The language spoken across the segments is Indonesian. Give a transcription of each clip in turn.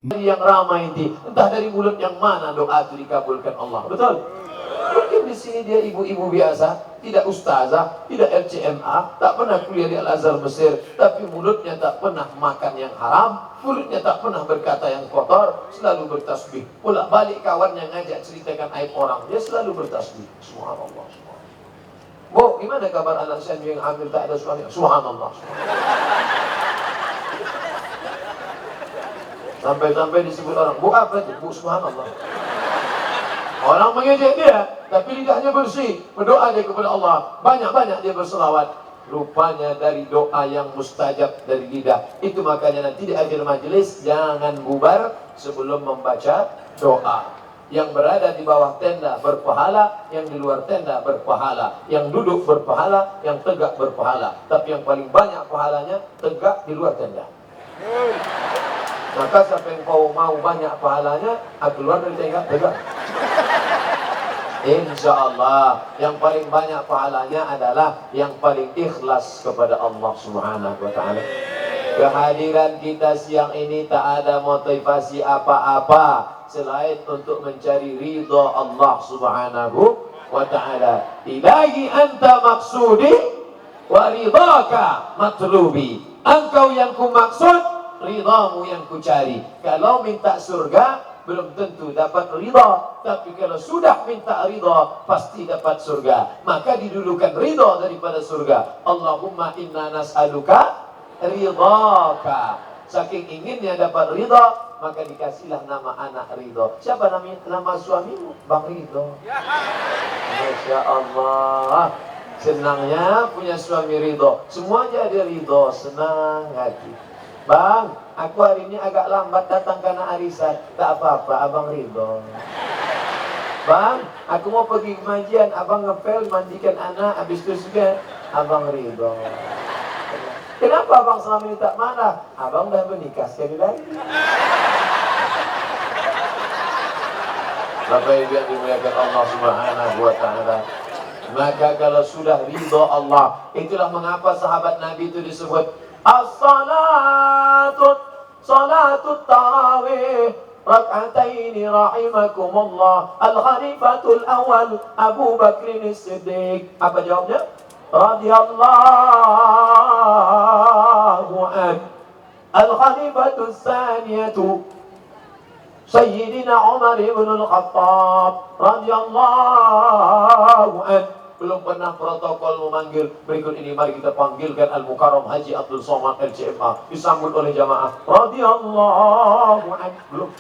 yang ramai ini, entah dari mulut yang mana doa itu dikabulkan Allah. Betul? Mungkin di sini dia ibu-ibu biasa, tidak ustazah, tidak LCMA, tak pernah kuliah di Al-Azhar Mesir, tapi mulutnya tak pernah makan yang haram, mulutnya tak pernah berkata yang kotor, selalu bertasbih. Pulak balik kawan yang ngajak ceritakan aib orang, dia selalu bertasbih. Subhanallah, subhanallah. Bu, gimana kabar anak saya yang hamil tak ada suami? Subhanallah, subhanallah. Sampai-sampai disebut orang, bu apa itu? Bu subhanallah. Orang mengejek dia, tapi lidahnya bersih, berdoa dia kepada Allah, banyak-banyak dia berselawat. Rupanya dari doa yang mustajab dari lidah. Itu makanya nanti di akhir majelis jangan bubar sebelum membaca doa. Yang berada di bawah tenda berpahala, yang di luar tenda berpahala, yang duduk berpahala, yang tegak berpahala. Tapi yang paling banyak pahalanya tegak di luar tenda. Maka siapa yang kau mau banyak pahalanya, keluar dari tenda tegak. Insya Allah yang paling banyak pahalanya adalah yang paling ikhlas kepada Allah Subhanahu wa Ta'ala. Kehadiran kita siang ini tak ada motivasi apa-apa selain untuk mencari ridha Allah Subhanahu wa Ta'ala. Ilahi anta maksudi wa ridhaka matlubi. Engkau yang ku maksud, ridhamu yang ku cari. Kalau minta surga belum tentu dapat ridha, tapi kalau sudah minta ridha pasti dapat surga. Maka didulukan ridha daripada surga. Allahumma inna nas'aluka ridhaka. Saking inginnya dapat ridha, maka dikasihlah nama anak ridha. Siapa nama suamimu? Bang Ridho. Masya Allah, senangnya punya suami ridho. Semua jadi ridho, senang hati. Bang, aku hari ini agak lambat datang karena arisan. Tak apa-apa, abang ridho. Bang, aku mau pergi kemajian, abang ngepel mandikan anak, habis itu juga abang ridho. Kenapa abang selama ini tak marah? Abang dah menikah sekali lagi. Bapak Ibu yang dimuliakan Allah Subhanahu wa Ta'ala, maka kalau sudah ridho Allah, itulah mengapa sahabat Nabi itu disebut As-salatu tarawih rak'ataini rahimakumullah. Al-Khalifatul awal Abu Bakrin As-Siddiq. Apa jawabnya? Radiyallahu an. Al-Khalifatul Thaniyatu Sayyidina Umar ibn al-Khattab radiyallahu an. Belum pernah protokol memanggil. Berikut ini mari kita panggilkan Al-Mukarram Haji Abdul Somad LCMA, disambut oleh jamaah radhiyallahu anhu. Belum,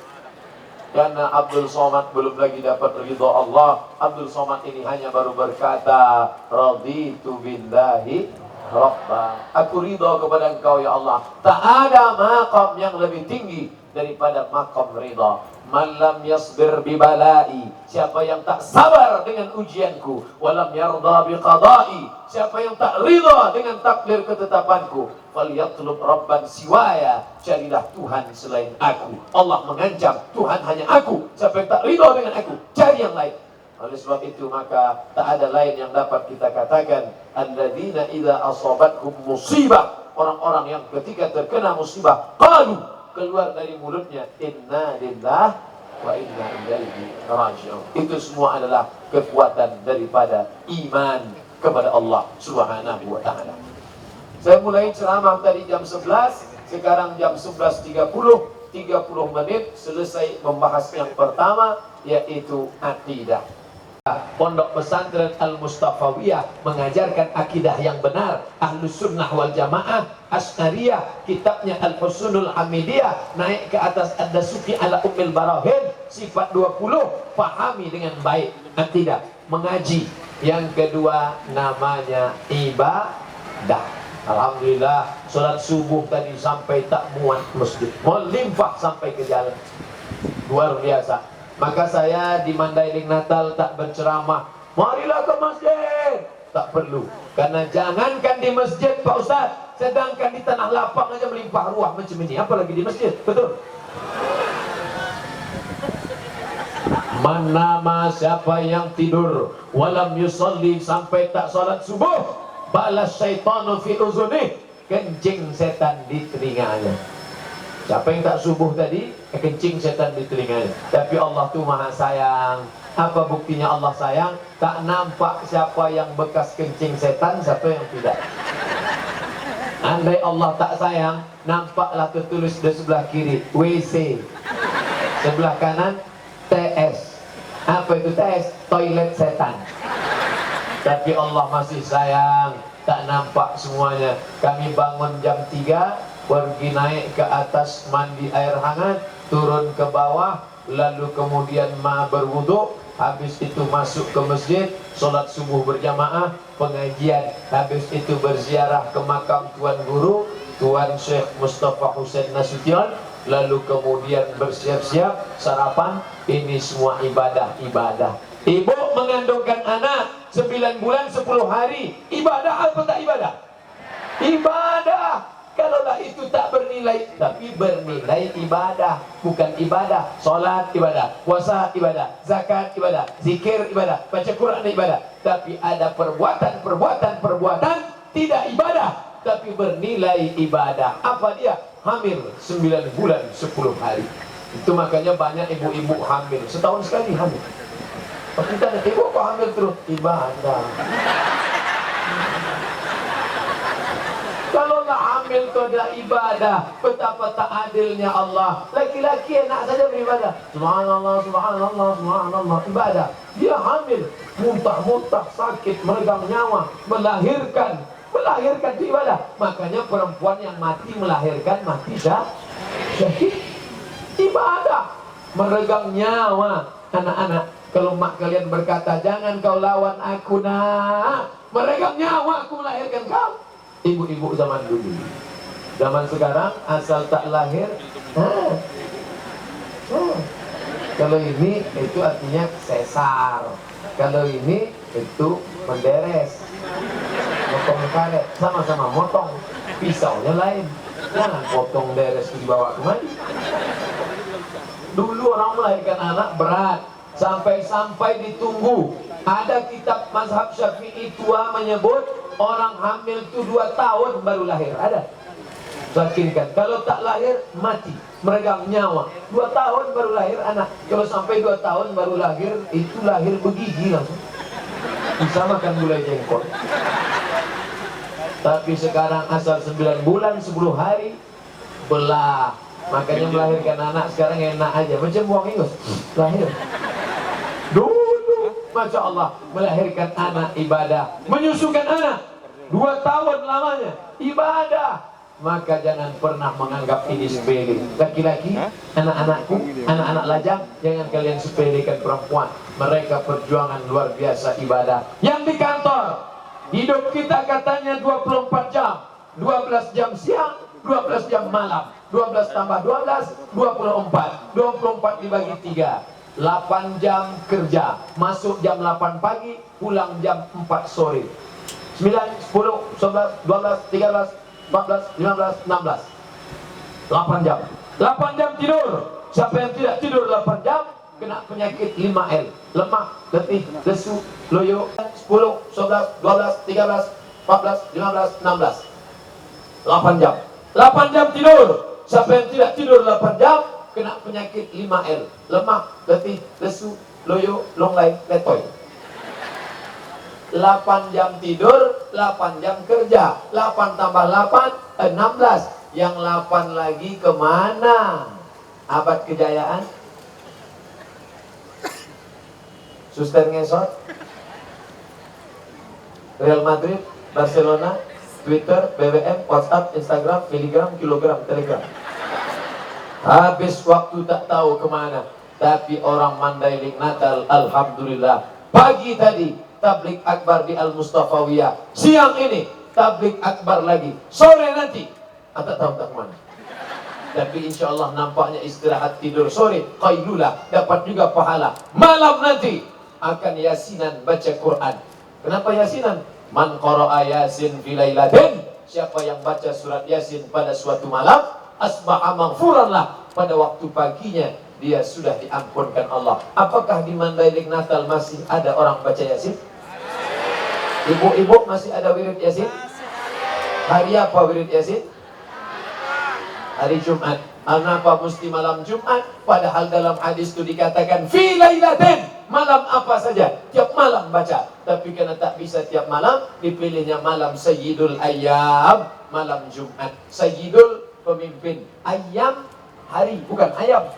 karena Abdul Somad belum lagi dapat ridha Allah. Abdul Somad ini hanya baru berkata raditu billahi rabba, aku ridha kepada engkau ya Allah. Tak ada maqam yang lebih tinggi daripada maqam ridha. Man lam yasbir bi balai, siapa yang tak sabar dengan ujianku, walam yarda bi qadai, siapa yang tak ridha dengan takdir ketetapanku, falyatlub rabban siwaya, carilah Tuhan selain aku. Allah mengancam, Tuhan hanya aku. Siapa yang tak ridha dengan aku, cari yang lain. Oleh sebab itu maka tak ada lain yang dapat kita katakan alladzina idza asabathum musibah, orang-orang yang ketika terkena musibah qalu, keluar dari mulutnya inna lillahi wa inna ilaihi raji'un. Itu semua adalah kekuatan daripada iman kepada Allah Subhanahu wa Ta'ala. Saya mulai ceramah tadi jam 11, sekarang jam 11.30, 30 menit selesai membahas yang pertama, yaitu akidah. Pondok Pesantren Al-Mustafawiyah mengajarkan akidah yang benar, Ahlus Sunnah wal Jamaah, Asy'ariyah, kitabnya Al-Husnul Hamidiyah, naik ke atas Ad-Dasuki ala Ummil Barahin, sifat 20, pahami dengan baik akidah, mengaji. Yang kedua namanya ibadah. Alhamdulillah, sholat subuh tadi sampai tak muat masjid, mau limpah sampai ke jalan, luar biasa. Maka saya di Mandailing Natal tak berceramah, marilah ke masjid, tak perlu. Karena jangankan di masjid Pak Ustaz, sedangkan di tanah lapang aja melimpah ruah macam ini, apalagi di masjid. Betul? Manama, siapa yang tidur walam yusalli, sampai tak salat subuh, balas syaitanu fi uzunih, kencing setan di telinganya. Siapa yang tak subuh tadi, kencing setan di telinganya. Tapi Allah tuh maha sayang. Apa buktinya Allah sayang? Tak nampak siapa yang bekas kencing setan, siapa yang tidak. Andai Allah tak sayang, nampaklah tertulis di sebelah kiri WC, sebelah kanan TS. Apa itu TS? Toilet setan. Tapi Allah masih sayang, tak nampak semuanya. Kami bangun jam 3, pergi naik ke atas mandi air hangat, turun ke bawah, lalu kemudian berwudu, habis itu masuk ke masjid, sholat subuh berjamaah, pengajian, habis itu berziarah ke makam Tuan Guru, Tuan Syekh Mustafa Husain Nasution, lalu kemudian bersiap-siap sarapan. Ini semua ibadah-ibadah. Ibu mengandungkan anak 9 bulan 10 hari, ibadah apa tak ibadah? Ibadah. Kalaulah itu tak bernilai, tapi bernilai ibadah. Bukan ibadah, solat ibadah, puasa ibadah, zakat ibadah, zikir ibadah, baca Quran ibadah. Tapi ada perbuatan tidak ibadah, tapi bernilai ibadah. Apa dia? Hamil 9 bulan 10 hari. Itu makanya banyak ibu-ibu hamil, setahun sekali hamil. Tapi kita ada ibu kok hamil terus? Ibadah. Kalau nak hamil itu adalah ibadah, betapa tak adilnya Allah. Laki-laki enak saja beribadah. Subhanallah, subhanallah, subhanallah. Ibadah. Dia hamil, muntah-muntah, sakit, meregang nyawa, melahirkan itu ibadah. Makanya perempuan yang mati melahirkan, mati syahid. Ibadah. Meregang nyawa anak-anak. Kalau mak kalian berkata, jangan kau lawan aku nak, meregang nyawa aku melahirkan kau. Ibu-ibu zaman dulu. Zaman sekarang asal tak lahir. Kalau ini itu artinya sesar. Kalau ini itu menderes. Motong karet, sama-sama motong. Pisaunya lain. Jangan potong deres dibawa kemari. Dulu orang melahirkan anak berat, sampai ditunggu. Ada kitab mazhab Syafi'i tua menyebut orang hamil itu 2 tahun baru lahir. Ada. Yakinkan, kalau tak lahir mati, meregang nyawa. 2 tahun baru lahir anak. Kalau sampai 2 tahun baru lahir, itu lahir begigi langsung. Bisa makan gulai jengkol. Tapi sekarang asal 9 bulan 10 hari belah. Makanya melahirkan anak sekarang enak aja, macam buang ingus. Lahir. Dulu, Masya Allah, melahirkan anak ibadah, menyusukan anak 2 tahun lamanya ibadah. Maka jangan pernah menganggap ini sepele. Laki-laki, anak-anakku, anak-anak lajang, jangan kalian sepelekan perempuan. Mereka perjuangan luar biasa ibadah. Yang di kantor, hidup kita katanya 24 jam, 12 jam siang, 12 jam malam, 12 tambah 12, 24. 24 dibagi 3, 8 jam kerja. Masuk jam 8 pagi, pulang jam 4 sore. 9, 10, 11, 12, 13, 14, 15, 16. 8 jam. 8 jam tidur. Siapa yang tidak tidur 8 jam kena penyakit 5L. Lemah, letih, lesu, loyo. 10, 11, 12, 13, 14, 15, 16. 8 jam. 8 jam tidur. Siapa yang tidak tidur 8 jam kena penyakit 5L. Lemah, letih, lesu, loyo, longlai, letoy. 8 jam tidur, 8 jam kerja. 8 tambah 8, 16. Yang 8 lagi kemana? Abad kejayaan? Suster ngesot? Real Madrid, Barcelona, Twitter, BBM, WhatsApp, Instagram, miligram, kilogram, telegram. Habis waktu tak tahu kemana. Tapi orang Mandailing Natal, alhamdulillah. Pagi tadi tablik akbar di Al-Mustafawiyah. Siang ini tablik akbar lagi. Sore nanti tak tahu tak kemana. Tapi insya Allah nampaknya istirahat tidur sore, qailulah, dapat juga pahala. Malam nanti akan yasinan baca Quran. Kenapa yasinan? Man qara'a yasin fi lailatin, siapa yang baca surat yasin pada suatu malam, asbaha maghfuran lah, pada waktu paginya dia sudah diampunkan Allah. Apakah di Mandailing Natal masih ada orang baca yasin? Ibu-ibu masih ada wirid yasin? Hari apa wirid yasin? Hari Jumat. Kenapa mesti malam Jumat? Padahal dalam hadis itu dikatakan fi lailatin, malam apa saja, tiap malam baca. Tapi karena tak bisa tiap malam, dipilihnya malam Sayyidul Ayyam, malam Jumat. Sayyidul pemimpin, Ayyam hari, bukan ayam.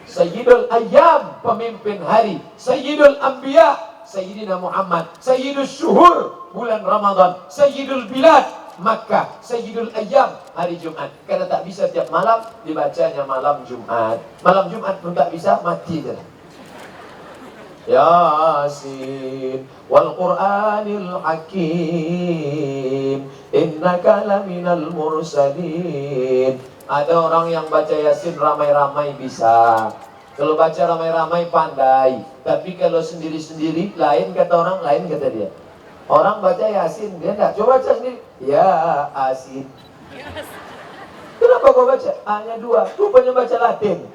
Sayyidul Ayyam, pemimpin hari. Sayyidul Anbiya, Sayyidina Muhammad. Sayyidul Syuhur, bulan Ramadan. Sayyidul Bilad, Makkah. Sayyidul Ayyam, hari Jumat. Karena tak bisa tiap malam, dibacanya malam Jumat. Malam Jumat pun tak bisa, mati je. Yasin wal Qur'anil Hakim innaka laminal mursalin. Ada orang yang baca Yasin ramai-ramai bisa. Kalau baca ramai-ramai pandai. Tapi kalau sendiri-sendiri, lain kata orang, lain kata dia. Orang baca Yasin, dia enggak. Coba baca sendiri. Ya Asin. Kenapa kau baca? Hanya dua. Rupanya baca Latin.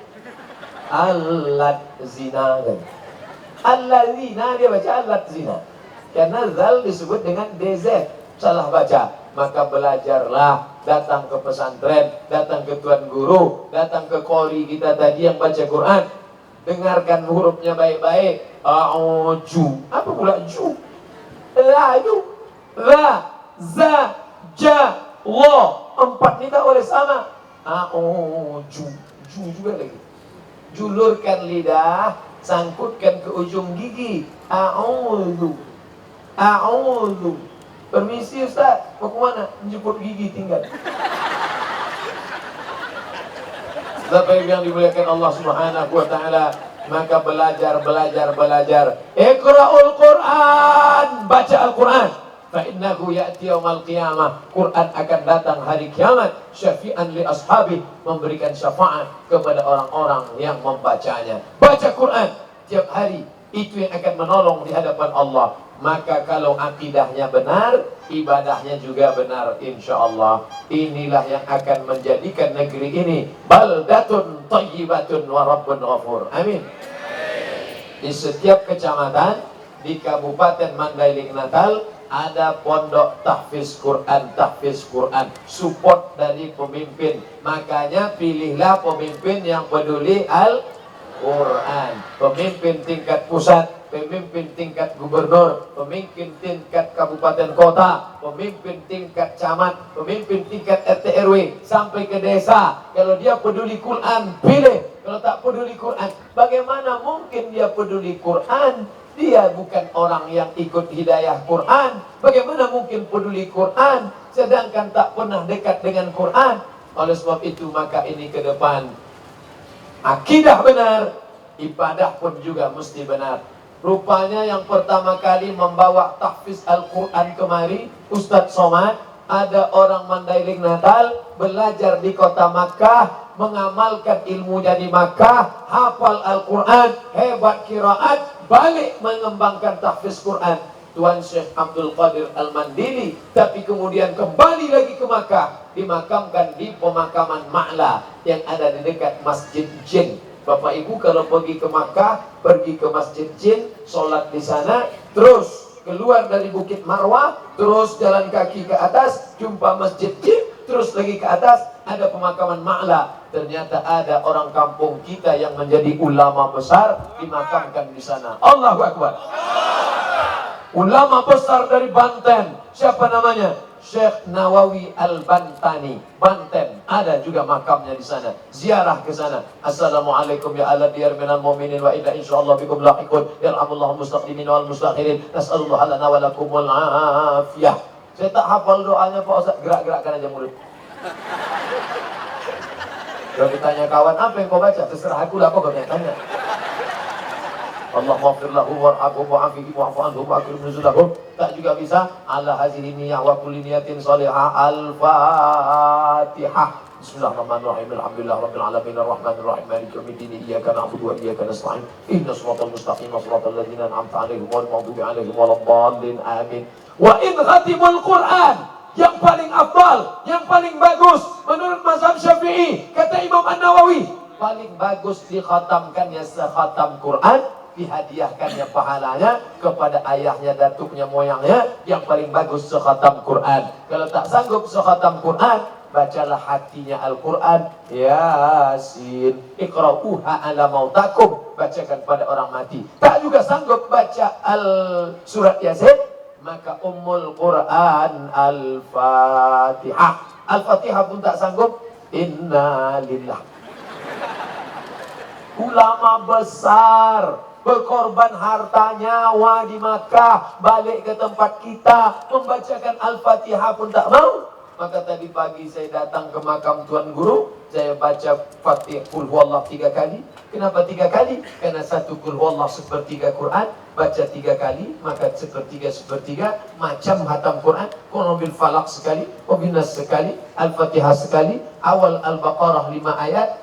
Alat zina kan. Allazina, dia baca alat zina. Karena zal disebut dengan DZ. Salah baca. Maka belajarlah, datang ke pesantren, datang ke tuan guru, datang ke qori kita tadi yang baca Quran. Dengarkan hurufnya baik-baik. A'uju. Apa pula ju? Laju. La, za, ja, lo. Empat ni tak boleh sama. A'uju. Ju juga lagi. Julurkan lidah, sangkutkan ke ujung gigi. A'udhu. A'udhu. Permisi Ustaz, mau ke mana? Menjemput gigi tinggal. Bapak yang dimuliakan Allah Subhanahu wa taala, maka belajar. Iqra'ul Qur'an, baca Al-Qur'an. Fa innahu ya'ti yaumal qiyamah. Quran akan datang hari kiamat, syafi'an li ashabi, memberikan syafaat kepada orang-orang yang membacanya. Baca Quran tiap hari, itu yang akan menolong di hadapan Allah. Maka kalau akidahnya benar, ibadahnya juga benar, insya Allah. Inilah yang akan menjadikan negeri ini baldatun thayyibatun wa rabbun ghafur. Amin. Di setiap kecamatan di Kabupaten Mandailing Natal ada pondok tahfiz Quran, support dari pemimpin. Makanya pilihlah pemimpin yang peduli Al-Quran. Pemimpin tingkat pusat, pemimpin tingkat gubernur, pemimpin tingkat kabupaten kota, pemimpin tingkat camat, pemimpin tingkat RT RW sampai ke desa. Kalau dia peduli Quran, pilih. Kalau tak peduli Quran, bagaimana mungkin dia peduli Quran? Dia bukan orang yang ikut hidayah Quran. Bagaimana mungkin peduli Quran sedangkan tak pernah dekat dengan Quran? Oleh sebab itu maka ini ke depan akidah benar, ibadah pun juga mesti benar. Rupanya yang pertama kali membawa tahfiz Al-Quran kemari, Ustadz Somad. Ada orang Mandailing Natal belajar di kota Makkah, mengamalkan ilmunya di Makkah, hafal Al-Quran, hebat qiraat, balik mengembangkan tahfiz Quran. Tuan Syekh Abdul Qadir Al-Mandili, tapi kemudian kembali lagi ke Makkah, dimakamkan di pemakaman Ma'la yang ada di dekat Masjid Jin. Bapak Ibu kalau pergi ke Makkah, pergi ke Masjid Jin, sholat di sana, terus keluar dari Bukit Marwah, terus jalan kaki ke atas, jumpa Masjid Jin, terus lagi ke atas, ada pemakaman Ma'la. Ternyata ada orang kampung kita yang menjadi ulama besar, dimakamkan di sana. Allahu Akbar. Ulama besar dari Banten, siapa namanya? Syekh Nawawi Al-Bantani, Banten. Ada juga makamnya di sana. Ziarah ke sana. Assalamualaikum ya ala diyar minal mu'minin wa inna insyaallah bikum lahiqun. Yarhamullahu mustaqdimin wal mustakhirin. Nas'alullah lana wa lakumul afiyah. Saya tak hafal doanya Pak Ustaz. Gerak-gerakkan aja mulut. Kalau ditanya kawan, apa yang kau baca? Terserah aku lah, kau tanya. Allah maghfir lahu warhamhu wa'afihi wa'fu anhu wa'akrim nuzulahu. Tak juga bisa ala hazihi niyah wa kulli niyatin salihah. Al-Fatihah. Bismillahirrahmanirrahim. Alhamdulillah rabbil alamin arrahmanir rahim maliki yaumiddin iyyaka na'budu wa iyyaka nasta'in ihdinas siratal mustaqim siratal ladzina an'amta 'alaihim ghairil maghdubi 'alaihim waladdallin. Amin. Wa in khatimul Qur'an, yang paling afdal, yang paling bagus menurut mazhab Syafi'i, kata Imam An-Nawawi, paling bagus dikhatamkannya sekhatam Quran, dihadiahkannya pahalanya kepada ayahnya, datuknya, moyangnya. Yang paling bagus sekhatam Quran. Kalau tak sanggup sekhatam Quran, bacalah hatinya Al-Quran. Yasin, iqra'uha ala mautakum, bacakan pada orang mati. Tak juga sanggup baca surat Yasin, maka Ummul Quran Al-Fatihah. Al-Fatihah pun tak sanggup, inna lillah. Ulama besar berkorban harta nyawa di Makkah, balik ke tempat kita, membacakan Al-Fatihah pun tak mau. Maka tadi pagi saya datang ke makam Tuan Guru, saya baca Fatihah Qul Huwallah 3 kali. Kenapa 3 kali? Karena satu Qul Huwallah sepertiga Quran, baca 3 kali, maka sepertiga macam hatam Quran. Qul bil Falaq sekali, Wabinas sekali, Al-Fatihah sekali, awal Al-Baqarah 5 ayat,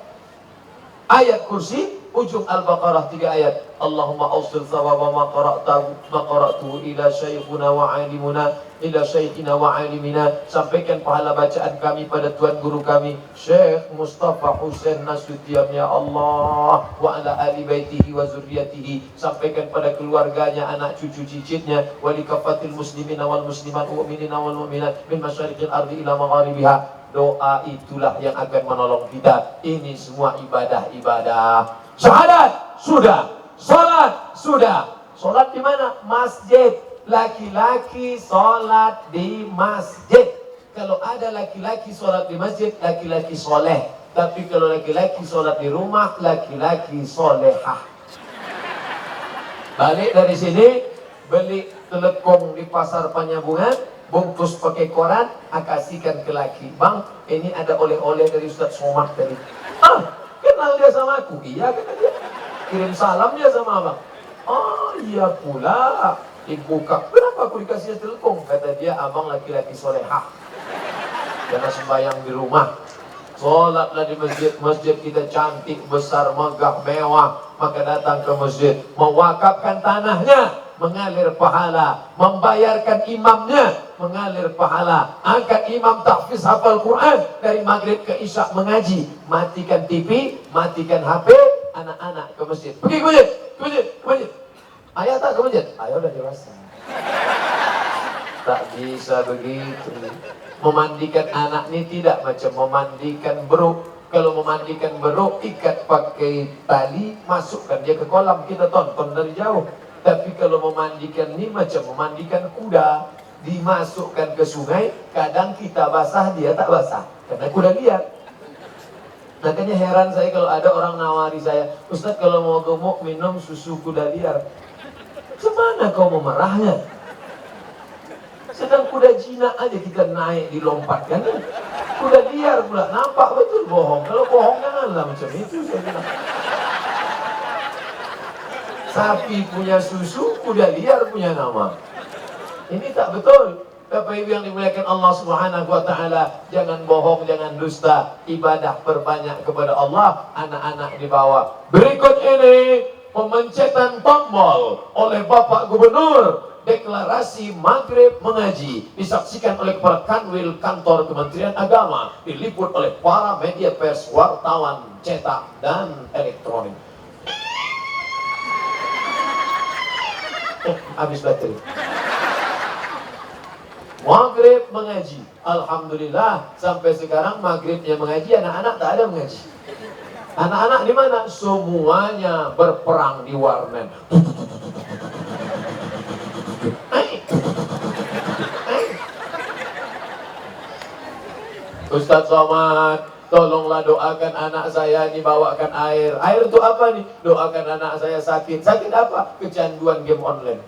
ayat kursi, ujung Al-Baqarah 3 ayat. Allahumma awsil thawaba ma qara'tu ila syekhuna wa alimuna, ila syekhina wa alimina. Sampaikan pahala bacaan kami pada Tuan Guru kami Syekh Mustafa Husain Nasution, ya Allah, wa ala ali baitihi wa zurriyatihi. Sampaikan pada keluarganya, anak cucu cicitnya, wa li kafatil muslimina wal muslimat, mu'minina wal mu'minat min masyariqil ardi ila magharibiha. Doa itulah yang akan menolong kita. Ini semua ibadah-ibadah. Syahadat sudah, salat sudah. Salat di mana? Masjid. Laki-laki salat di masjid. Kalau ada laki-laki salat di masjid, laki-laki soleh. Tapi kalau laki-laki salat di rumah, laki-laki solehah. Balik dari sini, beli telekong di pasar Penyambungan, bungkus pakai koran, kasihkan ke laki. Bang, ini ada oleh-oleh dari Ustaz Somad tadi. Kenal dia sama aku? Iya, kata dia. Kirim salam dia sama abang. Oh iya pula. Dibuka, kenapa aku dikasih telekong? Kata dia, abang laki-laki solehah. Karena sembahyang di rumah. Sholatlah di masjid. Masjid kita cantik, besar, megah, mewah. Maka datang ke masjid, mewakafkan tanahnya, mengalir pahala. Membayarkan imamnya, mengalir pahala. Angkat imam tahfiz hafal Quran dari maghrib ke isya mengaji. Matikan TV, matikan HP, anak-anak ke masjid. Pergi ke masjid, ke masjid, ke masjid. Ayah tak ke masjid? Ayah udah dewasa. Tak bisa begitu. Memandikan anak ini tidak macam memandikan beruk. Kalau memandikan beruk, ikat pakai tali, masukkan dia ke kolam, kita tonton dari jauh. Tapi kalau memandikan ini macam memandikan kuda, dimasukkan ke sungai, kadang kita basah, dia tak basah, karena kuda liar. Makanya heran saya kalau ada orang nawari saya, Ustaz kalau mau gemuk minum susu kuda liar. Gimana kau memerahnya? Sedang kuda jinak aja kita naik dilompatkan. Kuda liar pula, nampak betul bohong. Kalau bohong janganlah macam itu, saya bilang. Sapi punya susu, kuda liar punya nama. Ini tak betul. Bapak Ibu yang dimuliakan Allah Subhanahu wa taala, jangan bohong, jangan dusta. Ibadah perbanyak kepada Allah, anak-anak dibawa. Berikut ini pemencetan tombol oleh Bapak Gubernur, deklarasi maghrib mengaji, disaksikan oleh para kanwil kantor Kementerian Agama, diliput oleh para media pers, wartawan cetak dan elektronik. Habis baterai. Maghrib mengaji, alhamdulillah sampai sekarang maghribnya mengaji, anak-anak tak ada mengaji. Anak-anak di mana? Semuanya berperang di warnet. Ustaz Somad, tolonglah doakan anak saya dibawakan air. Air itu apa nih? Doakan anak saya sakit. Sakit apa? Kecanduan game online.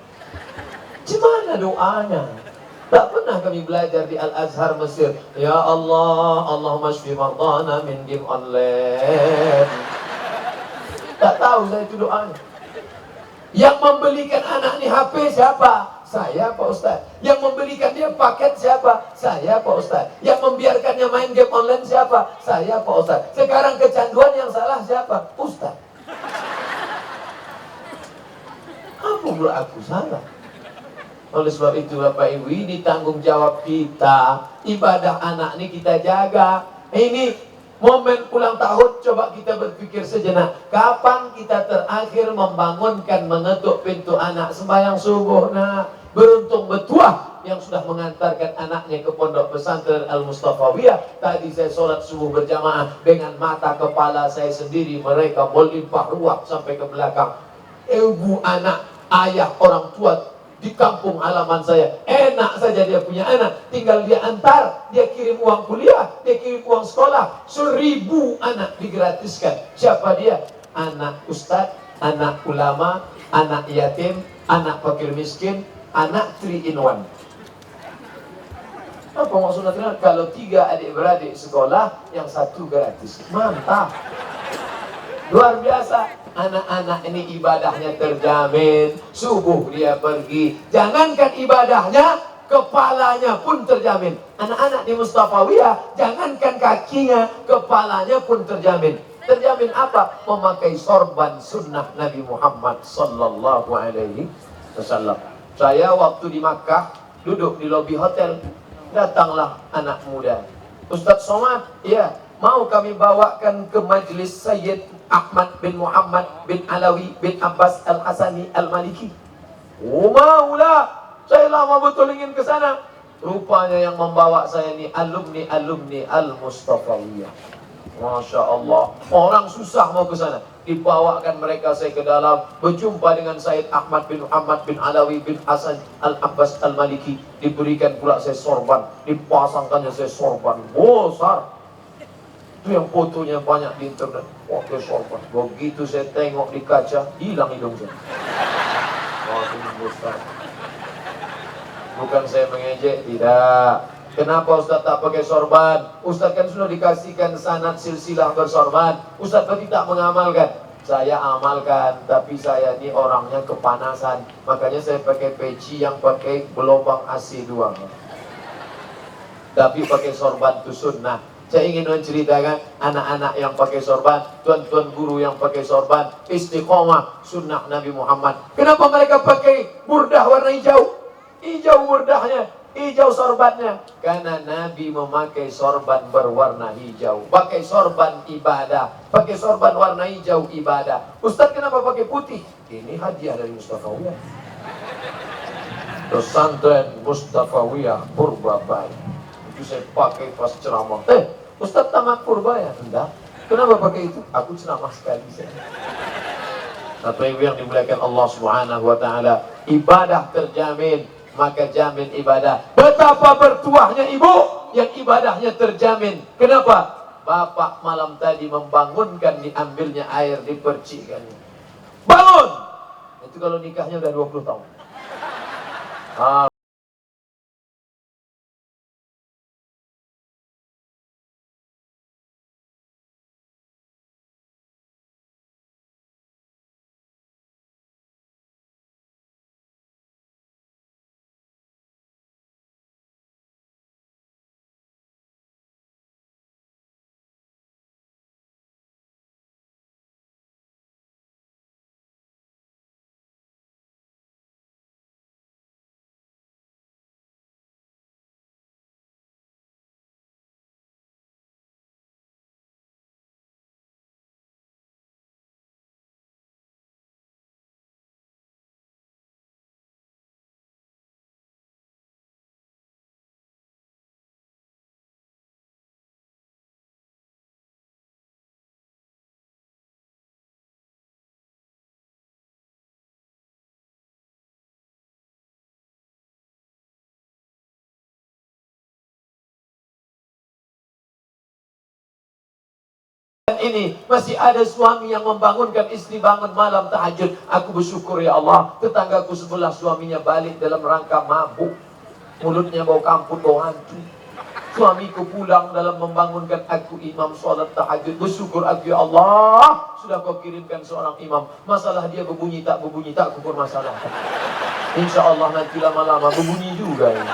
Gimana doanya? Tak pernah kami belajar di Al-Azhar Mesir. Ya Allah, Allahumma shfi mardana min game online. Tak tahu saya itu doanya. Yang membelikan anak ni HP siapa? Saya Pak Ustaz. Yang membelikan dia paket siapa? Saya Pak Ustaz. Yang membiarkannya main game online siapa? Saya Pak Ustaz. Sekarang kecanduan yang salah siapa? Ustaz. Apa pula aku salah? Oleh sebab itu Bapak Ibu, ini tanggung jawab kita. Ibadah anak ini kita jaga. Ini momen ulang tahun, coba kita berpikir sejenak. Kapan kita terakhir membangunkan, mengetuk pintu anak sembahyang subuh? Nah, beruntung betuah yang sudah mengantarkan anaknya ke pondok pesantren Al-Mustafawiyah. Tadi saya sholat subuh berjamaah dengan mata kepala saya sendiri. Mereka melimpah ruah sampai ke belakang. Ibu, anak, ayah, orang tua di kampung halaman saya, enak saja dia punya anak, tinggal dia antar, dia kirim uang kuliah, dia kirim uang sekolah, 1000 anak digratiskan. Siapa dia? Anak ustadz, anak ulama, anak yatim, anak fakir miskin, anak 3 in 1. Apa maksudnya? Kalau 3 adik-beradik sekolah, yang 1 gratis. Mantap, luar biasa. Anak-anak ini ibadahnya terjamin. Subuh dia pergi, jangankan ibadahnya, kepalanya pun terjamin. Anak-anak di Mustafawiyah, jangankan kakinya, kepalanya pun terjamin. Terjamin apa? Memakai sorban sunnah Nabi Muhammad sallallahu alaihi wasallam. Saya waktu di Makkah duduk di lobi hotel, datanglah anak muda. Ustadz Somad, ya, mau kami bawakan ke majlis Sayyid Ahmad bin Muhammad bin Alawi bin Abbas Al-Hasani Al-Maliki. Oh, maulah. Saya lama betul ingin ke sana. Rupanya yang membawa saya ini alumni Al-Mustafawiyah. Masya Allah, orang susah mau ke sana. Dibawakan mereka saya ke dalam, berjumpa dengan Sayyid Ahmad bin Muhammad bin Alawi bin Hasan Al-Abbas Al-Maliki. Diberikan pula saya sorban, dipasangkannya saya sorban besar. Itu yang fotonya banyak di internet. Pakai sorban. Begitu saya tengok di kaca, hilang hidung saya. Bukan saya mengejek, tidak. Kenapa Ustaz tak pakai sorban? Ustaz kan sudah dikasihkan sanad silsilah bersorban. Ustaz berarti tak mengamalkan. Saya amalkan, tapi saya ini orangnya kepanasan. Makanya saya pakai peci yang pakai gelombang AC 2. Tapi pakai sorban itu sunnah. Saya ingin menceritakan anak-anak yang pakai sorban, tuan-tuan guru yang pakai sorban, istiqomah sunnah Nabi Muhammad. Kenapa mereka pakai burdah warna hijau? Hijau burdahnya, hijau sorbannya. Karena Nabi memakai sorban berwarna hijau. Pakai sorban ibadah, pakai sorban warna hijau ibadah. Ustaz kenapa pakai putih? Ini hadiah dari Mustafawiyah. Pesantren Mustafawiyah Purbabai. Itu saya pakai pas ceramah. Ustaz tamat purba ya? Enggak. Kenapa pakai itu? Aku ceramah sekali saya. Bapak Ibu yang dimuliakan Allah Subhanahu wa taala, ibadah terjamin, maka jamin ibadah. Betapa bertuahnya ibu yang ibadahnya terjamin. Kenapa? Bapak malam tadi membangunkan, diambilnya air, dipercikannya. Bangun! Itu kalau nikahnya udah 20 tahun. Ini masih ada suami yang membangunkan istri bangun malam tahajud. Aku bersyukur ya Allah, tetanggaku sebelah suaminya balik dalam rangka mabuk, mulutnya bau kamput, bau hantu. Suamiku pulang dalam membangunkan aku imam sholat tahajud. Bersyukur aku ya Allah, sudah kau kirimkan seorang imam. Masalah dia berbunyi tak kukur masalah. Insya Allah nanti lama-lama berbunyi juga ini.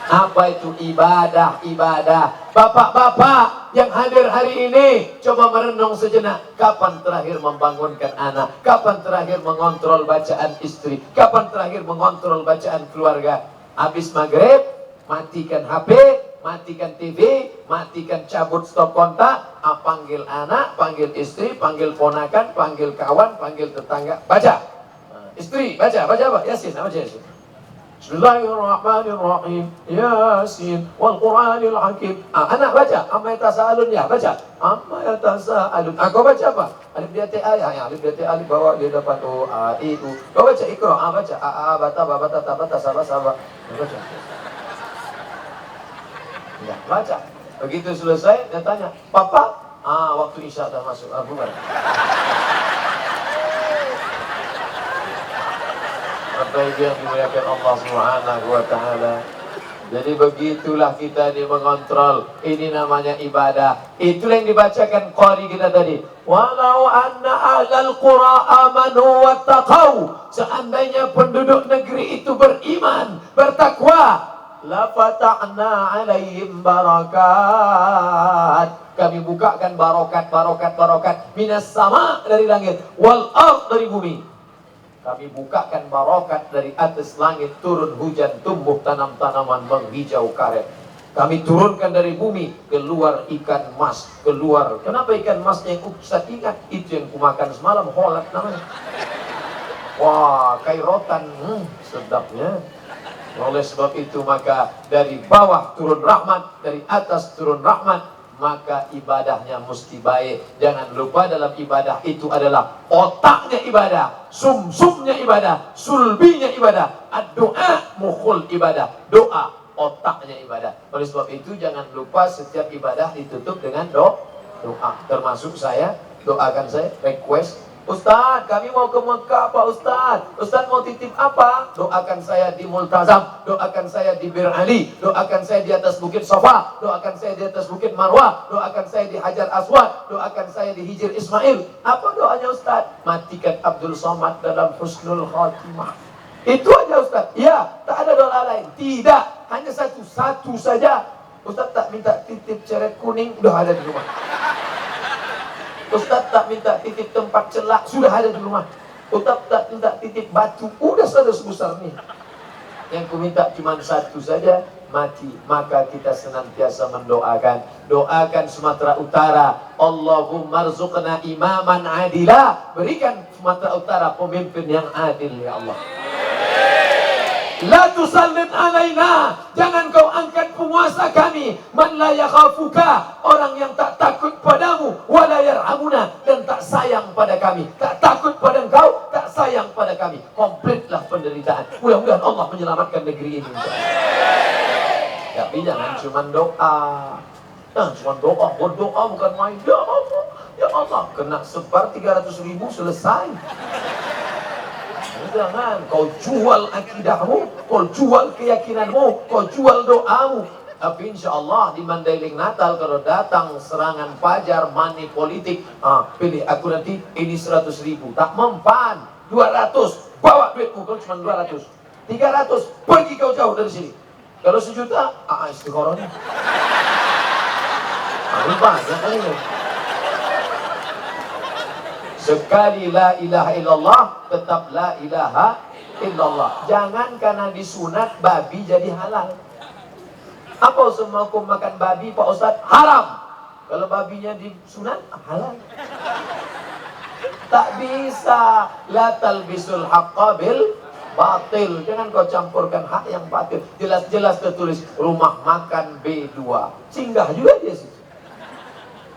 Apa itu ibadah? Ibadah. Bapak-bapak yang hadir hari ini, coba merenung sejenak. Kapan terakhir membangunkan anak? Kapan terakhir mengontrol bacaan istri? Kapan terakhir mengontrol bacaan keluarga? Habis maghrib, matikan HP, matikan TV, matikan cabut stop kontak, panggil anak, panggil istri, panggil ponakan, panggil kawan, panggil tetangga. Baca. Istri, baca apa? Yasin, baca Yasin. Bismillahirrahmanirrahim. Yasin wal Qur'anil Hakim. Anak baca. Amma yatasaalun, ya baca. Amma yatasaalun. Kau baca apa? Alif dia ta ya. Alif dia ta alif bawa di depan o a i u. Kau baca Iqra. Baca a bata bata tabata saba saba. Baca. Ya, baca. Begitu selesai dia tanya, "Papa, waktu Isya dah masuk." Bukan. Apa yang dimuliakan Allah Subhanahu wa taala. Jadi begitulah kita mengontrol. Ini namanya ibadah. Itulah yang dibacakan qari kita tadi. Walau anna ahlal qura amanu wattaqau. Seandainya penduduk negeri itu beriman, bertakwa, la fatahna alaihim barakat. Kami bukakan barokat minas sama dari langit, wal ard dari bumi. Kami bukakan barokat dari atas langit, turun hujan, tumbuh tanam-tanaman menghijau karet. Kami turunkan dari bumi, keluar ikan mas, keluar. Kenapa ikan mas yang Ustaz ingat? Itu yang kumakan semalam, holat namanya. Wah, kairotan, sedapnya. Oleh sebab itu maka dari bawah turun rahmat, dari atas turun rahmat. Maka ibadahnya mesti baik. Jangan lupa dalam ibadah itu adalah otaknya ibadah, sumsumnya ibadah, sulbinya ibadah. Doa mukhul ibadah, doa otaknya ibadah. Oleh sebab itu jangan lupa setiap ibadah ditutup dengan doa. Termasuk saya, doakan saya, request, Ustaz, kami mau ke Mekah Pak Ustaz. Ustaz mau titip apa? Doakan saya di Multazam, doakan saya di Bir Ali, doakan saya di atas Bukit Safa, doakan saya di atas Bukit Marwah, doakan saya di Hajar Aswad, doakan saya di Hijr Ismail. Apa doanya Ustaz? Matikan Abdul Somad dalam husnul khatimah. Itu aja Ustaz. Ya, tak ada doa lain. Tidak, hanya satu saja. Ustaz tak minta titip ceret kuning, udah ada di rumah. Ustaz tak minta titip tempat celak, sudah ada di rumah. Ustaz tak minta titip batu, udah sudah sebesar nih. Yang ku minta cuma satu saja, mati. Maka kita senantiasa mendoakan. Doakan Sumatera Utara, Allahumma rzuqna imaman adila. Berikan Sumatera Utara pemimpin yang adil ya Allah. La tusallit alaina, jangan kau angkat penguasa kami, man la yakhafuka, orang yang tak takut padamu, wala yarhamuna, dan tak sayang pada kami. Tak takut pada engkau, tak sayang pada kami. Komplitlah penderitaan. Mudah-mudahan Allah menyelamatkan negeri ini. Tapi jangan cuma doa. Cuma doa, berdoa bukan main. Ya Allah, kena sebar 300.000 selesai. Jangan kau jual akidahmu, kau jual keyakinanmu, kau jual doamu. Tapi insya Allah di Mandailing Natal kalau datang serangan fajar money politik, pilih aku nanti ini 100.000, tak mempan. 200, bawa duitmu, kau cuma 200, 300, pergi kau jauh dari sini. Kalau 1 juta, istiqorohnya. Banyak kali ini. Sekali la ilaha illallah, tetap la ilaha illallah. Jangan karena disunat babi jadi halal. Apa semua hukum makan babi Pak Ustaz? Haram. Kalau babinya disunat, halal. Tak bisa. La talbisul haqqa bil batil. Jangan kau campurkan hak yang batil. Jelas-jelas tertulis rumah makan B2. Singgah juga dia situ.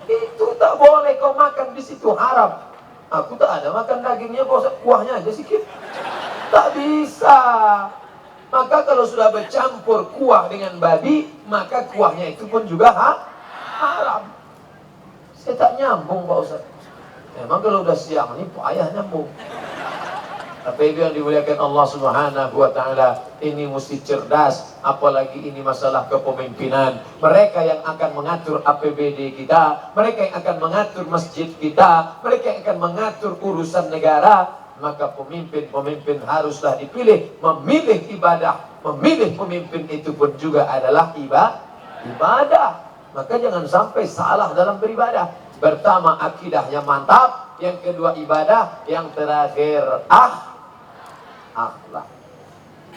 Itu tak boleh kau makan di situ, haram. Aku tak ada makan dagingnya, kuahnya aja sedikit. Tak bisa. Maka kalau sudah bercampur kuah dengan babi, maka kuahnya itu pun juga haram. Saya tak nyambung Pak Ustaz. Memang kalau udah siang ini payah nyambung. Tapi itu yang dimuliakan Allah Subhanahu wa taala, ini mesti cerdas, apalagi ini masalah kepemimpinan. Mereka yang akan mengatur APBD kita, mereka yang akan mengatur masjid kita, mereka yang akan mengatur urusan negara, maka pemimpin-pemimpin haruslah dipilih. Memilih ibadah, memilih pemimpin itu pun juga adalah ibadah. Maka jangan sampai salah dalam beribadah. Pertama akidah yang mantap, yang kedua ibadah, yang terakhir akhlak.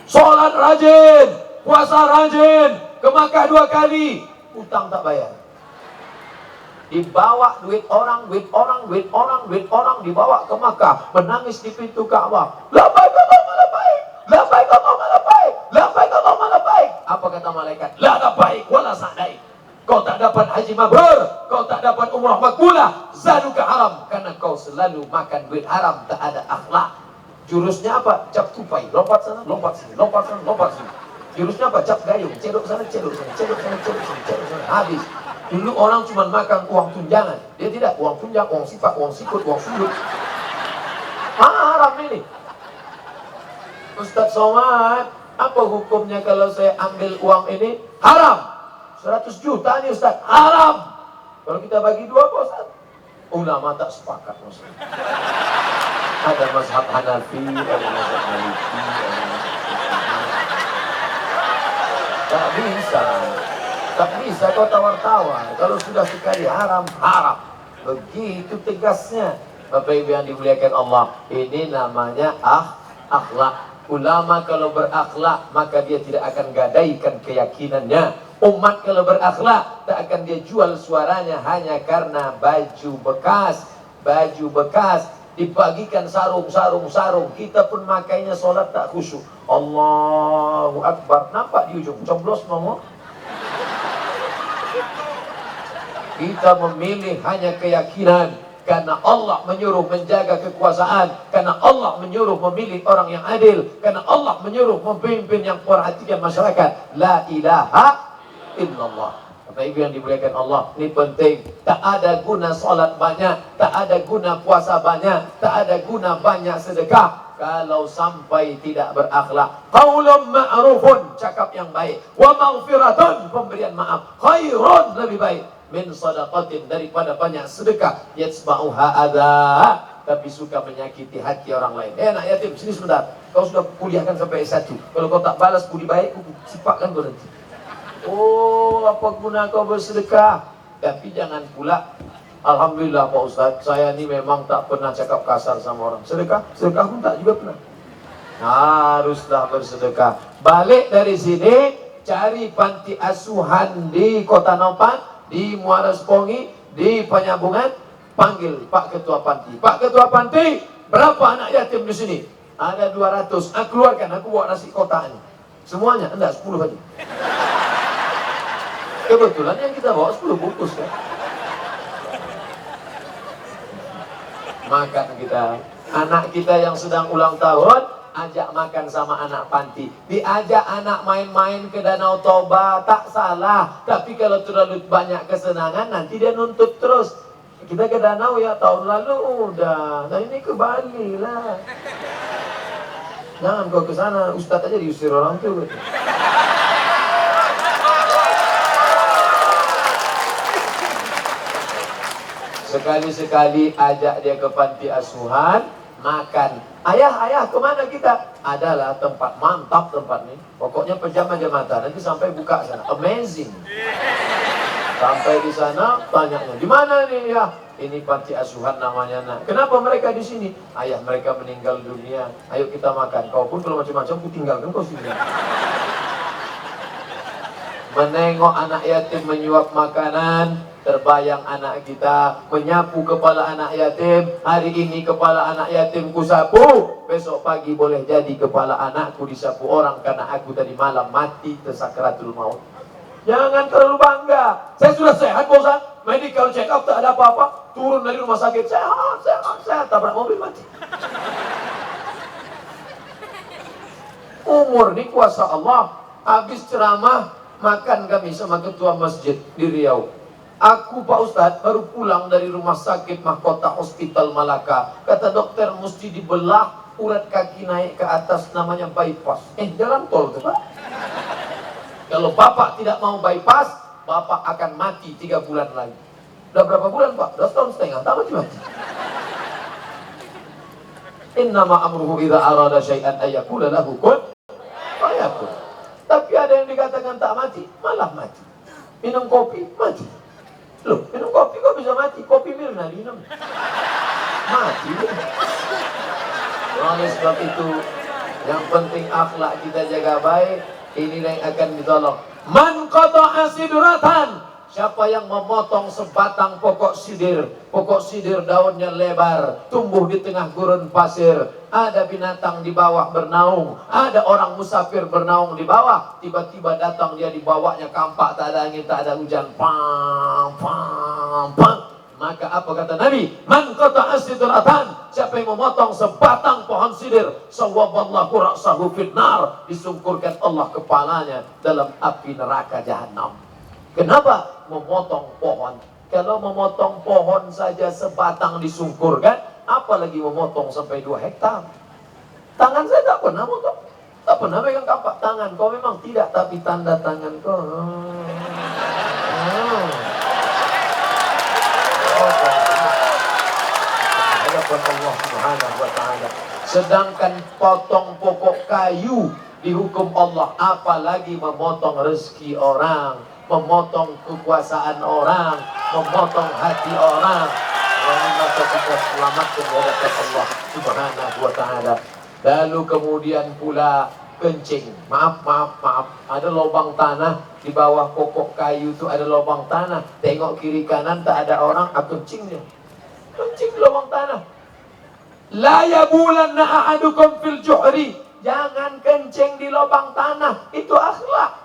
Sholat rajin, puasa rajin, ke Makkah 2 kali, utang tak bayar. Dibawa duit orang, dibawa ke Makkah, menangis di pintu Ka'bah. Labbaik Allahumma labbaik, labbaik Allahumma labbaik, malaikat, la labbaik wala sa'daik. Kau tak dapat haji mabrur, kau tak dapat umrah makbulah, zaduka haram, karena kau selalu makan duit haram, tak ada akhlak. Jurusnya apa? Cap tupai, lompat sana, lompat sini, lompat sana, lompat sini. Jurusnya apa? Cap gayung, cedok sana, cedok sana, cedok sana, cedok sana, cedok sana. Habis. Dulu orang cuma makan uang tunjangan, dia tidak, uang tunjang, uang sifat, uang sikut, uang sulut. Haram ini. Ustaz Somad, apa hukumnya kalau saya ambil uang ini? Haram. 100 juta nih Ustaz, haram. Kalau kita bagi dua, Pak Ustaz, ulama tak sepakat Ustaz. Ada mazhab Hanafi, ada mazhab Maliki, ada mazhab tak bisa. Tak bisa kau tawar-tawar. Kalau sudah sekali haram, haram. Begitu tegasnya. Bapak Ibu yang dimuliakan Allah, ini namanya akhlak. Ulama kalau berakhlak, maka dia tidak akan gadaikan keyakinannya. Umat kalau berakhlak, tak akan dia jual suaranya hanya karena baju bekas. Baju bekas dibagikan sarung. Kita pun makainya sholat tak khusyuk. Allahu Akbar. Nampak di ujung, coblos nomor. Kita memilih hanya keyakinan. Karena Allah menyuruh menjaga kekuasaan. Karena Allah menyuruh memilih orang yang adil. Karena Allah menyuruh memimpin yang perhatikan masyarakat. La ilaha illallah. Bapak Ibu yang dimuliakan Allah, ini penting. Tak ada guna salat banyak, tak ada guna puasa banyak, tak ada guna banyak sedekah kalau sampai tidak berakhlak. Qaulun ma'rufun, cakap yang baik, wa maghfiratun, pemberian maaf, khairun, lebih baik min sadaqatin, daripada banyak sedekah yatsba'uha adza, tapi suka menyakiti hati orang lain. Anak yatim, sini sebentar. Kau sudah kuliahkan sampai S1. Kalau kau tak balas budi baik, aku sipakkan kau nanti. Oh, apa guna kau bersedekah? Tapi jangan pula, alhamdulillah Pak Ustaz, saya ini memang tak pernah cakap kasar sama orang. Sedekah pun tak juga pernah. Haruslah bersedekah. Balik dari sini, cari panti asuhan di Kota Nopan, di Muara Sepongi, di Penyambungan. Panggil Pak Ketua Panti. Pak Ketua Panti, berapa anak yatim di sini? Ada 200. Aku keluarkan, aku bawa nasi kotak ini. Semuanya? Enggak, 10 aja. Kebetulan yang kita bawa 10 bungkus kan. Makan kita. Anak kita yang sedang ulang tahun, ajak makan sama anak panti. Diajak anak main-main ke Danau Toba, tak salah. Tapi kalau terlalu banyak kesenangan, nanti dia nuntut terus. Kita ke danau ya, tahun lalu udah. Nah ini ke Bali lah. Jangan kau ke sana, Ustadz aja diusir orang tuh. Sekali-sekali ajak dia ke panti asuhan, makan. Ayah, kemana kita? Adalah tempat mantap tempat ini. Pokoknya pejam aja mata, nanti sampai buka sana. Amazing. Sampai di sana, tanyanya, di mana nih ya? Ini panti asuhan namanya. Nah, kenapa mereka di sini? Ayah mereka meninggal dunia. Ayo kita makan. Kau pun kalau macam-macam, ku tinggalkan kau sini. Menengok anak yatim menyuap makanan, terbayang anak kita menyapu kepala anak yatim. Hari ini kepala anak yatim ku sapu, besok pagi boleh jadi kepala anakku disapu orang karena aku tadi malam mati tersakratul maut. Jangan terlalu bangga. Saya sudah sehat, bosan. Medical check up tak ada apa-apa. Turun dari rumah sakit, sehat. Tabrak mobil mati. Umur ini kuasa Allah. Habis ceramah, makan kami sama ketua masjid di Riau. Aku Pak Ustadz baru pulang dari rumah sakit Mahkota Hospital Malaka. Kata dokter mesti dibelah urat kaki naik ke atas, namanya bypass. Jalan tol tuh Pak. Kalau Bapak tidak mau bypass, Bapak akan mati 3 bulan lagi. Udah berapa bulan Pak? Udah setahun setengah, tak mati-mati. Innama amruhu idza arada syai'an ayyakula lahu kun fayakun. Tapi ada yang dikatakan tak mati, malah mati. Minum kopi, mati. Loh, minum kopi kok bisa mati? Kopi Mirna diminum. Mati. Oleh sebab itu, yang penting akhlak kita jaga baik. Inilah yang akan ditolong. Man qata'a sidratan, Siapa yang memotong sebatang pokok sidir daunnya lebar, tumbuh di tengah gurun pasir, ada binatang di bawah bernaung, ada orang musafir bernaung di bawah, tiba-tiba datang dia dibawanya kampak, tak ada angin, tak ada hujan, pam pam pam. Maka apa kata Nabi? Man qata'a sidratan, siapa yang memotong sebatang pohon sidir, sawwaballahu ra'sahu finnar, disungkurkan Allah kepalanya dalam api neraka jahanam. Kenapa memotong pohon? Kalau memotong pohon saja sebatang disungkurkan, apalagi memotong sampai 2 hektar. Tangan saya tak pernah motong, tak pernah pegang kampak tangan. Kau memang tidak, tapi tanda tangan kau. Allah Subhanahu wa ta'ala. Sedangkan potong pokok kayu dihukum Allah, apalagi memotong rezeki orang, memotong kekuasaan orang, memotong hati orang. Maka kita selamatkan dari Allah Subhanahu wa ta'ala. Lalu kemudian pula kencing. Maaf, ada lubang tanah di bawah pokok kayu itu, ada lubang tanah. Tengok kiri kanan tak ada orang, kencingnya. Kencing di lubang tanah. La yabulanna ahadukum fil juhri. Jangan kencing di lubang tanah. Itu akhlak.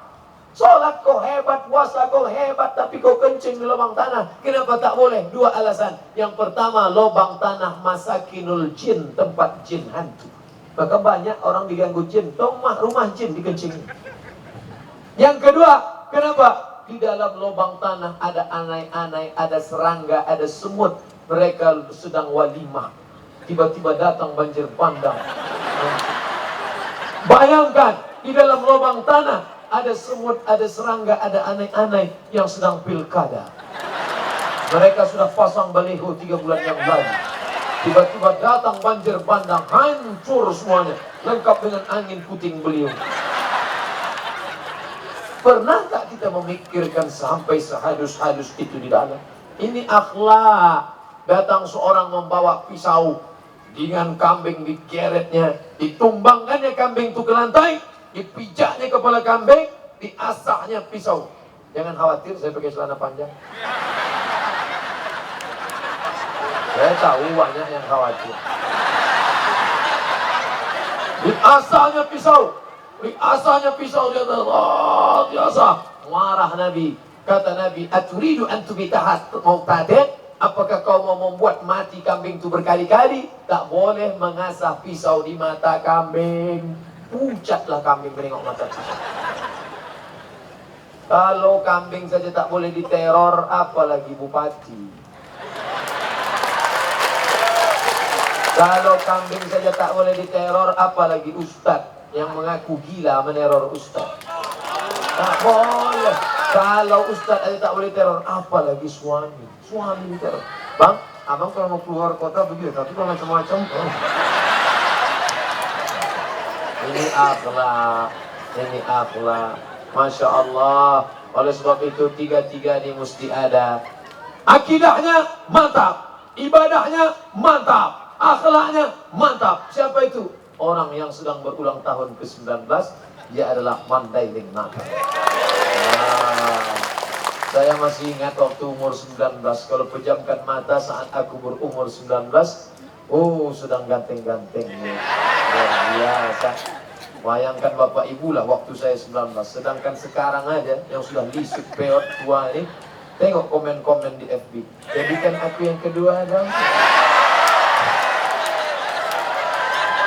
Sholat kau hebat, puasa kau hebat, tapi kau kencing di lubang tanah. Kenapa tak boleh? 2 alasan. Yang pertama, lubang tanah masakinul jin, tempat jin hantu. Maka banyak orang diganggu jin, rumah jin dikencingin. Yang kedua, kenapa? Di dalam lubang tanah ada anai-anai, ada serangga, ada semut. Mereka sedang walimah. Tiba-tiba datang banjir bandang. Bayangkan, di dalam lubang tanah ada semut, ada serangga, ada anai-anai yang sedang pilkada. Mereka sudah pasang baliho 3 bulan yang lalu. Tiba-tiba datang banjir bandang, hancur semuanya, lengkap dengan angin puting beliung. Pernah tak kita memikirkan sampai sehadus-hadus itu di dalam? Ini akhlak. Datang seorang membawa pisau, dengan kambing digeretnya, ditumbangkannya kambing itu ke lantai, dipijaknya kepala kambing, diasahnya pisau. Jangan khawatir, saya pakai celana panjang. Saya tahu banyak yang khawatir. Diasahnya pisau, dia diasah. Marah Nabi. Kata Nabi, aturidu antum mu'tadid? Apakah kau mau membuat mati kambing itu berkali-kali? Tak boleh mengasah pisau di mata kambing. Pucatlah kambing menengok mata pisau. Kalau kambing saja tak boleh diteror, apalagi bupati. Kalau kambing saja tak boleh diteror, apalagi ustadz yang mengaku gila meneror ustadz. Tak boleh. Kalau ustadz aja tak boleh teror, apalagi suami diteror. Bang, abang kalau mau keluar kota begitu, tapi kalau macam-macam. Ini akhlak. Masya Allah. Oleh sebab itu 3 ini mesti ada. Akidahnya mantap, ibadahnya mantap, akhlaknya mantap. Siapa itu? Orang yang sedang berulang tahun ke-19. Dia adalah Mandailing Natal. Saya masih ingat waktu umur 19, kalau pejamkan mata saat aku berumur 19, sedang ganteng-ganteng. Luar biasa. Bayangkan bapak ibu lah waktu saya 19. Sedangkan sekarang aja yang sudah lisik, peot, tua ini, tengok komen-komen di FB. Jadikan aku yang kedua dong.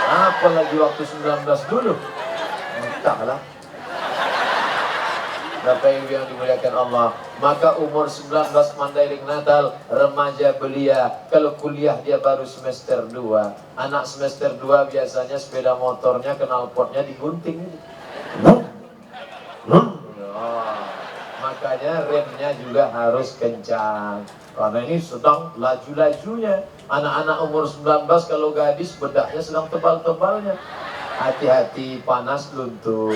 Apalagi waktu 19 dulu. Entahlah. Bapak Ibu yang dimuliakan Allah, maka umur 19 Mandailing Natal, remaja belia. Kalau kuliah dia baru semester 2. Anak semester 2 biasanya sepeda motornya knalpotnya digunting. Makanya remnya juga harus kencang. Karena ini sedang laju-lajunya. Anak-anak umur 19 kalau gadis bedaknya sedang tebal-tebalnya. Hati-hati, panas luntur.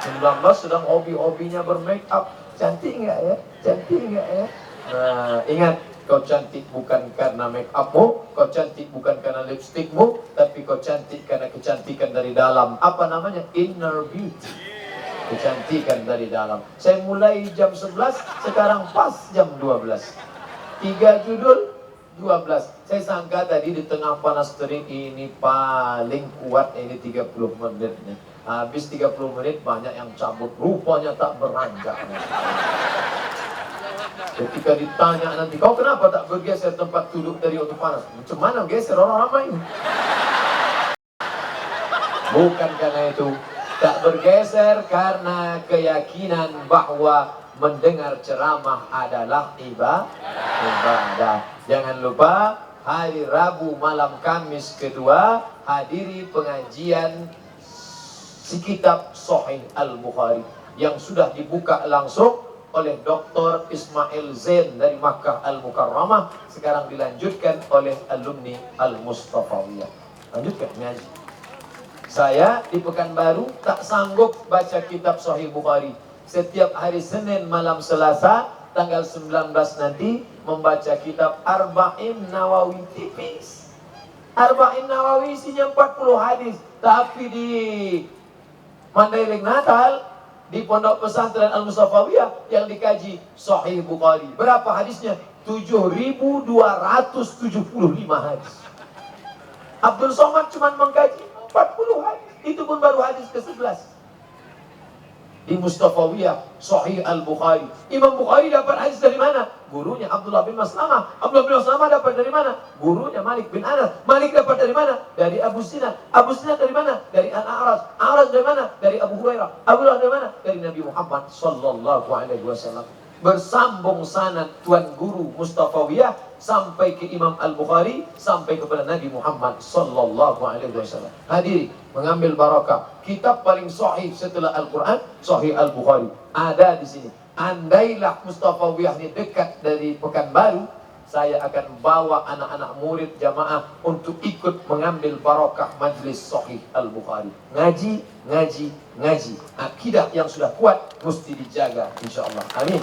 19 sedang hobi-hobinya bermake up. Cantik nggak ya? Nah, ingat, kau cantik bukan karena make upmu, kau cantik bukan karena lipstikmu, tapi kau cantik karena kecantikan dari dalam. Apa namanya? Inner beauty. Kecantikan dari dalam. Saya mulai jam 11, sekarang pas jam 12. 3 judul, 12. Saya sangka tadi di tengah panas terik ini paling kuat ini 30 menitnya. Habis 30 menit banyak yang cabut. Rupanya tak beranjak. Ketika ditanya nanti, kau kenapa tak bergeser tempat duduk dari waktu panas? Macam mana geser, orang ramai ini? Bukan karena itu. Tak bergeser karena keyakinan bahwa mendengar ceramah adalah ibadah. Jangan lupa hari Rabu malam Kamis kedua hadiri pengajian si kitab Sahih Al-Bukhari yang sudah dibuka langsung oleh Dr. Ismail Zain dari Makkah Al-Mukarramah, sekarang dilanjutkan oleh alumni Al-Mustafawiyah. Lanjutkan ngaji. Saya di Pekanbaru tak sanggup baca kitab Sahih Bukhari. Setiap hari Senin malam Selasa tanggal 19 nanti membaca kitab Arba'in Nawawi tipis. Arba'in Nawawi isinya 40 hadis, tapi di Mandailing Natal di Pondok Pesantren Al-Mustafawiyah yang dikaji Sahih Bukhari. Berapa hadisnya? 7.275 hadis. Abdul Somad cuma mengkaji 40 hadis. Itu pun baru hadis ke-11. Di Mustafawiyah Sahih Al-Bukhari. Imam Bukhari dapat hadis dari mana? Gurunya Abdullah bin Maslamah. Abdullah bin Maslamah dapat dari mana? Gurunya Malik bin Anas. Malik dapat dari mana? Dari Abu Sinan. Abu Sinan dari mana? Dari Al-A'raj. A'raj dari mana? Dari Abu Hurairah. Abu Hurairah dari mana? Dari Nabi Muhammad sallallahu alaihi wasallam. Bersambung sanad tuan guru Mustafawiyah sampai ke Imam Al-Bukhari, sampai kepada Nabi Muhammad sallallahu alaihi wasallam. Hadiri, mengambil barakah. Kitab paling sahih setelah Al-Quran, Sahih Al-Bukhari. Ada di sini. Andailah Mustafawiyah ini dekat dari Pekanbaru, saya akan bawa anak-anak murid jamaah untuk ikut mengambil barakah majlis Sahih Al-Bukhari. Ngaji, ngaji, ngaji. Akidah yang sudah kuat mesti dijaga, insyaAllah. Amin.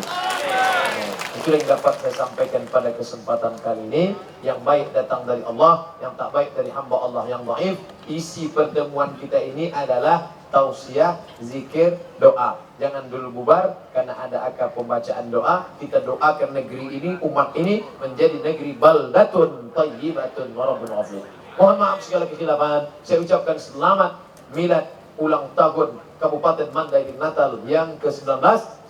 Itu yang dapat saya sampaikan pada kesempatan kali ini. Yang baik datang dari Allah, yang tak baik dari hamba Allah yang dhaif. Isi pertemuan kita ini adalah tausiah, zikir, doa. Jangan dulu bubar karena ada akad pembacaan doa. Kita doakan negeri ini, umat ini menjadi negeri baldatun thayyibatun wa rabbun ghafur. Mohon maaf segala kekhilafan. Saya ucapkan selamat milad ulang tahun Kabupaten Mandailing Natal yang ke-19.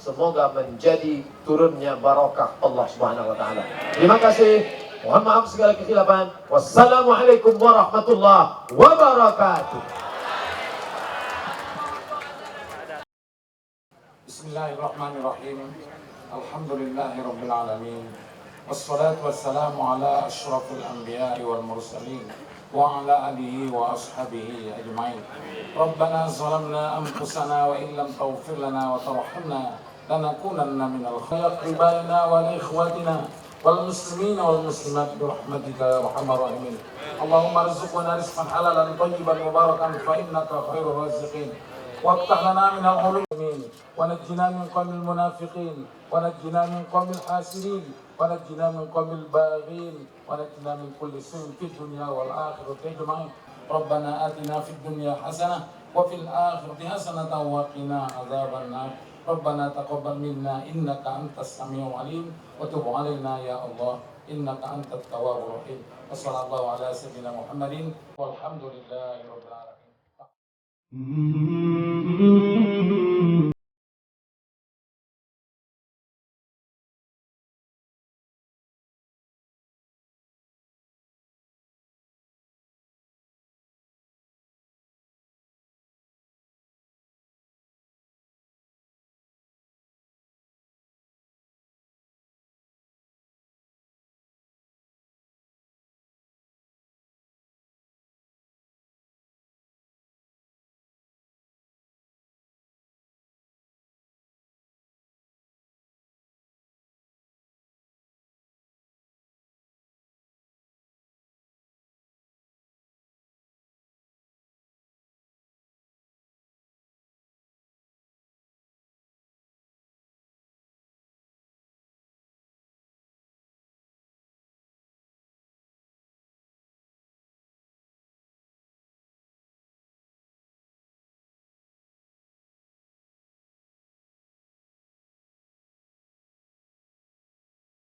Semoga menjadi turunnya barakah Allah Subhanahu wa taala. Terima kasih. Mohon maaf segala kekhilafan. Wassalamualaikum warahmatullahi wabarakatuh. Bismillahirrahmanirrahim. Alhamdulillahirabbil alamin. Wassalatu wassalamu ala asyrafil anbiya'i wal mursalin wa ala alihi wa ashabihi ajma'in. Rabbana zalamna anfusana wa in lam taghfir lana wa tarhamna lanakunanna minal khasirin wa li ikhwatina wal muslimina wal muslimat bi rahmatika ya arhamar rahimin. Allahumma arzuqna rizqan halalan thayyiban mubarakan fa innaka khairur raziqin. وافتح لنا من العلوم ونجنا من قوم المنافقين ونجنا من قوم الحاسدين ونجنا من قوم الباغين ونجنا من كل سوء في الدنيا والآخرة أجمعين. ربنا آتنا في الدنيا حسنة وفي الآخرة حسنة وقنا عذاب النار. ربنا تقبل منا إنك أنت السميع العليم وتب علينا يا الله إنك أنت التواب الرحيم. وصلى الله على سيدنا محمد والحمد لله رب العالمين.